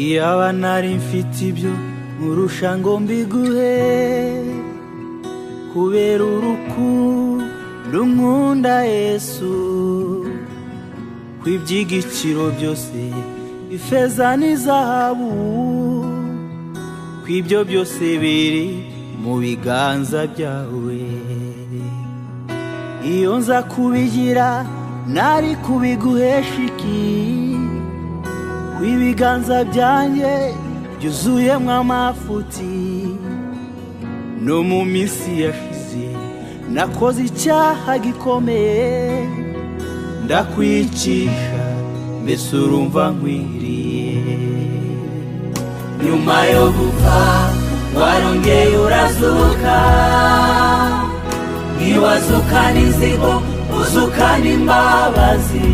iyaba nari mfite ibyo nkurusha ngo mbiguhe, kubera urukundo nkunda Yesu, kw'iby'igiciro byose ifeza n'izahabu, kw'ibyo byose biri mu biganza byawe. Iyo nza kubigira nari kubiguhesha iki, kw'ibiganza byanjye byuzuyemo amafuti. No mu minsi yashize nakoze icyaha gikomeye, ndakwicisha mbese urumva nkwiriye. Nyuma yo gupfa warongeye urazuka, ntiwazukana inzigo uzukana imbabazi.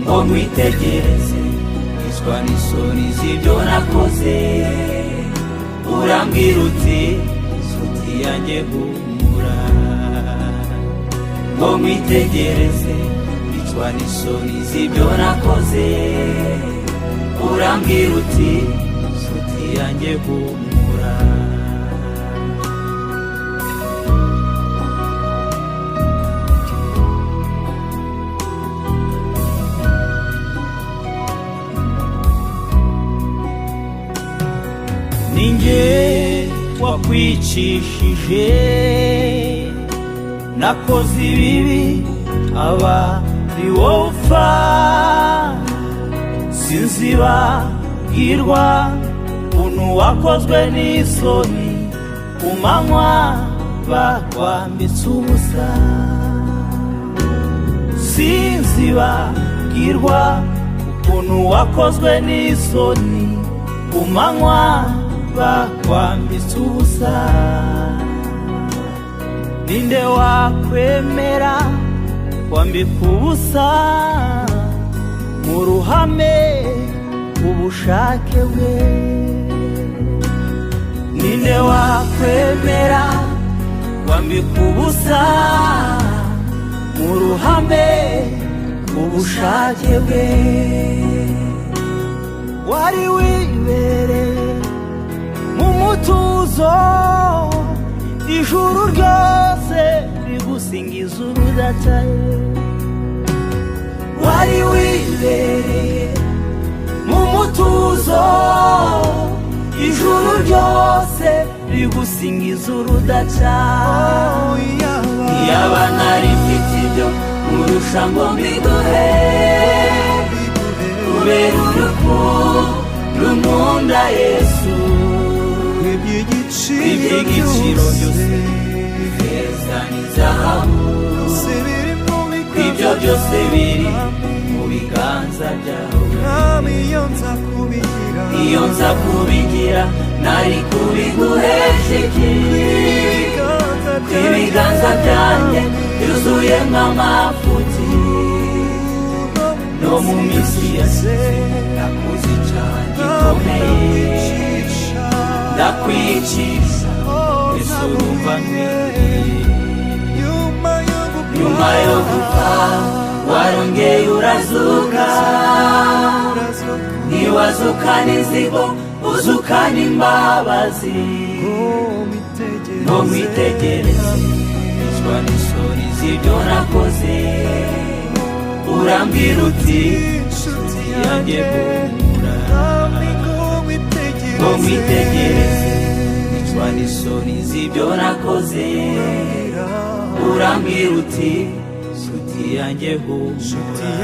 Ngo mwitegereze iswa n'isoni z'ibyo nakoze, urambwira uti nshuti yanjye humura. Ngo mwitegereze iswa n'isoni z'ibyo nakoze, urambwira uti nshuti yanjye humura. Ninjye wakwicishije, nakoze ibibi aba ari wowe upfa. Sinzibagirwa ukuntu wakozwe n'isoni, ku manywa bakwambitse ubusa. Sinzibagirwa ukuntu wakozwe n'isoni, ku manywa bakwambitse ubusa. Ninde wakwemera kwambika ubusa mu ruhame ubushake bwe? Ninde wakwemera kwambika ubusa mu ruhame ubushake bwe? Wari wibereye mu mutuzo, ijuru ryose rigusingiza urudacaye. Wari wibereye mu mutuzo, ijuru ryose rigusingiza urudacaye. Iyaba nari mfite ibyo nkurusha ngo mbiguhe, kubera urukundo nkunda Yesu, kw'iby'igiciro byose ifeza n'izahabu, kw'ibyo byose biri mu biganza byawe. Iyo nza kubigira nari kubiguhesha iki, kw'ibiganza byanjye byuzuyemo amafuti. No mu minsi yashize nakoze icyaha gikomeye, ndakwicisha mbese urumva nkwiriye. Nyuma yo gupfa warongeye urazuka, ntiwazukana inzigo uzukana imbabazi. Ngo mwitegereze iswa n'isoni z'ibyo nakoze, urambwira uti nshuti yanjye humura. Ngo mwitegereze iswa n'isoni z'ibyo nakoze, urambwira uti nshuti yanjye humura.